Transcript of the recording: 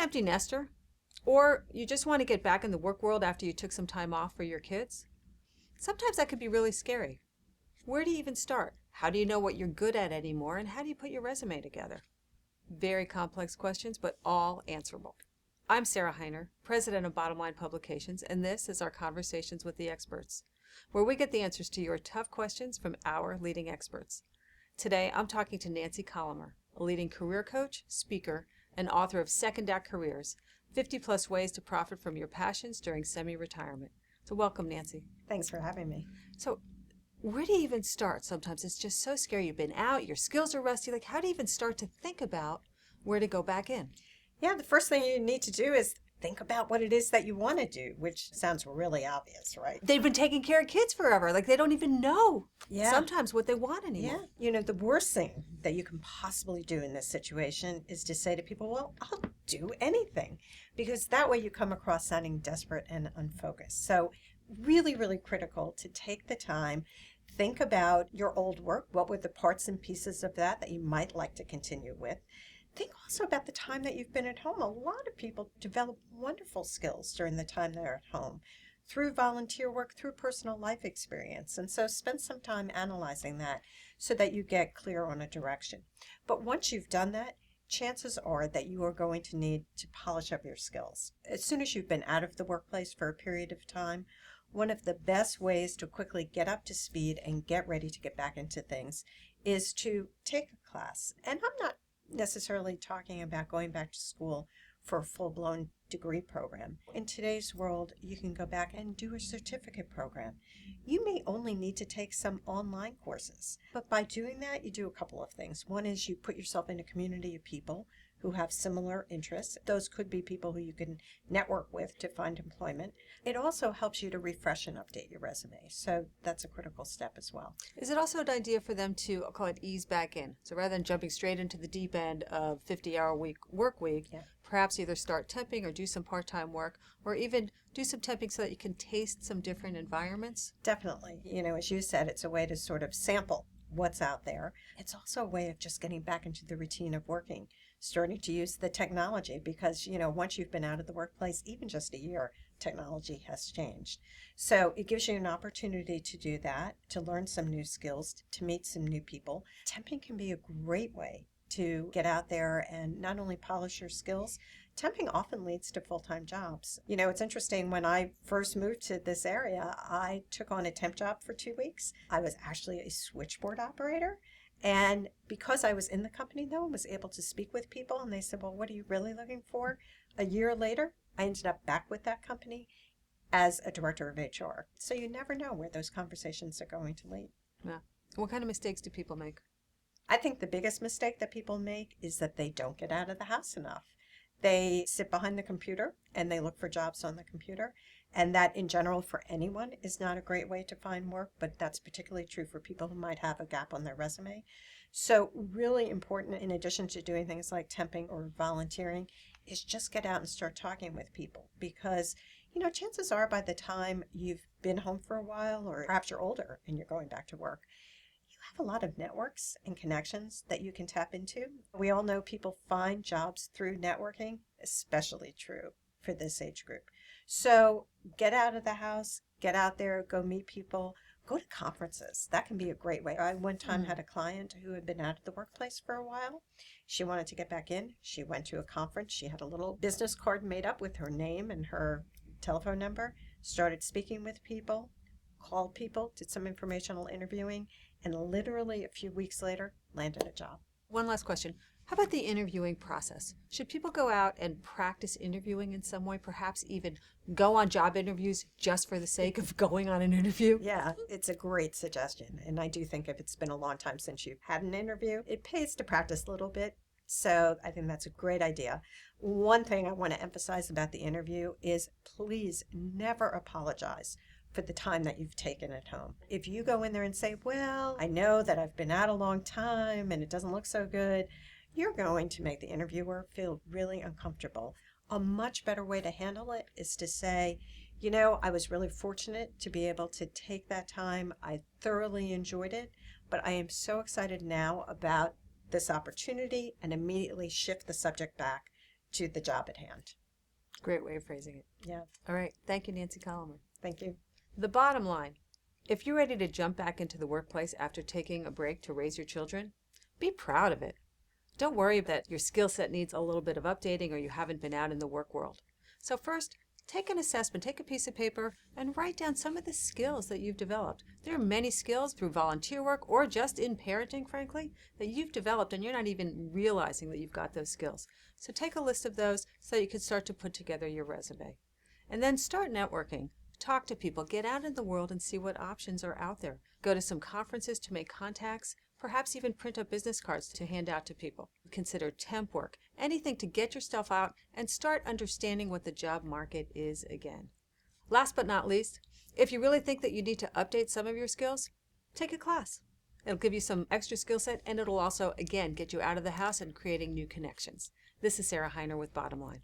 empty nester? Or you just want to get back in the work world after you took some time off for your kids? Sometimes that could be really scary. Where do you even start? How do you know what you're good at anymore? And how do you put your resume together? Very complex questions, but all answerable. I'm Sarah Heiner, president of Bottom Line Publications, and this is our Conversations with the Experts, where we get the answers to your tough questions from our leading experts. Today, I'm talking to Nancy Colomer, a leading career coach, speaker, and author of Second Act Careers, 50 plus ways to profit from your passions during semi-retirement. So welcome, Nancy. Thanks for having me. So where do you even start? Sometimes it's just so scary. You've been out, your skills are rusty. Like, how do you even start to think about where to go back in? Yeah, the first thing you need to do is think about what it is that you want to do, which sounds really obvious, right? They've been taking care of kids forever. Like, they don't even know sometimes what they want anymore. Yeah. You know, the worst thing that you can possibly do in this situation is to say to people, well, I'll do anything, because that way you come across sounding desperate and unfocused. So really, really critical to take the time, think about your old work. What were the parts and pieces of that you might like to continue with? Think also about the time that you've been at home. A lot of people develop wonderful skills during the time they're at home through volunteer work, through personal life experience. And so spend some time analyzing that so that you get clear on a direction. But once you've done that, chances are that you are going to need to polish up your skills. As soon as you've been out of the workplace for a period of time, one of the best ways to quickly get up to speed and get ready to get back into things is to take a class. And I'm not necessarily talking about going back to school for a full-blown degree program. In today's world, you can go back and do a certificate program. You may only need to take some online courses, but by doing that, you do a couple of things. One is you put yourself in a community of people who have similar interests. Those could be people who you can network with to find employment. It also helps you to refresh and update your resume. So that's a critical step as well. Is it also an idea for them to, I'll call it, ease back in? So rather than jumping straight into the deep end of 50-hour work week, perhaps either start temping or do some part-time work, or even do some temping so that you can taste some different environments? Definitely. You know, as you said, it's a way to sort of sample what's out there. It's also a way of just getting back into the routine of working, starting to use the technology, because, you know, once you've been out of the workplace, even just a year, technology has changed. So it gives you an opportunity to do that, to learn some new skills, to meet some new people. Temping can be a great way to get out there and not only polish your skills. Temping often leads to full-time jobs. You know, it's interesting, when I first moved to this area, I took on a temp job for 2 weeks. I was actually a switchboard operator. And because I was in the company, though, and was able to speak with people, and they said, well, what are you really looking for? A year later, I ended up back with that company as a director of HR. So you never know where those conversations are going to lead. Yeah. What kind of mistakes do people make? I think the biggest mistake that people make is that they don't get out of the house enough. They sit behind the computer and they look for jobs on the computer. And that, in general, for anyone, is not a great way to find work, but that's particularly true for people who might have a gap on their resume. So really important, in addition to doing things like temping or volunteering, is just get out and start talking with people. Because, you know, chances are by the time you've been home for a while, or perhaps you're older and you're going back to work, you have a lot of networks and connections that you can tap into. We all know people find jobs through networking, especially true for this age group. So get out of the house, get out there, go meet people, go to conferences. That can be a great way. I one time had a client who had been out of the workplace for a while. She wanted to get back in. She went to a conference. She had a little business card made up with her name and her telephone number, started speaking with people, called people, did some informational interviewing, and literally a few weeks later landed a job. One last question. How about the interviewing process? Should people go out and practice interviewing in some way, perhaps even go on job interviews just for the sake of going on an interview? Yeah, it's a great suggestion. And I do think if it's been a long time since you've had an interview, it pays to practice a little bit. So I think that's a great idea. One thing I want to emphasize about the interview is please never apologize for the time that you've taken at home. If you go in there and say, well, I know that I've been out a long time and it doesn't look so good, you're going to make the interviewer feel really uncomfortable. A much better way to handle it is to say, you know, I was really fortunate to be able to take that time. I thoroughly enjoyed it, but I am so excited now about this opportunity, and immediately shift the subject back to the job at hand. Great way of phrasing it. Yeah, All right. Thank you, Nancy Collimer. thank you. The bottom line, if you're ready to jump back into the workplace after taking a break to raise your children, be proud of it. Don't worry that your skill set needs a little bit of updating or you haven't been out in the work world. So first, take an assessment, take a piece of paper, and write down some of the skills that you've developed. There are many skills through volunteer work or just in parenting, frankly, that you've developed and you're not even realizing that you've got those skills. So take a list of those so that you can start to put together your resume. And then start networking. Talk to people, get out in the world and see what options are out there. Go to some conferences to make contacts, perhaps even print up business cards to hand out to people. Consider temp work, anything to get yourself out and start understanding what the job market is again. Last but not least, if you really think that you need to update some of your skills, take a class. It'll give you some extra skill set and it'll also, again, get you out of the house and creating new connections. This is Sarah Heiner with Bottom Line.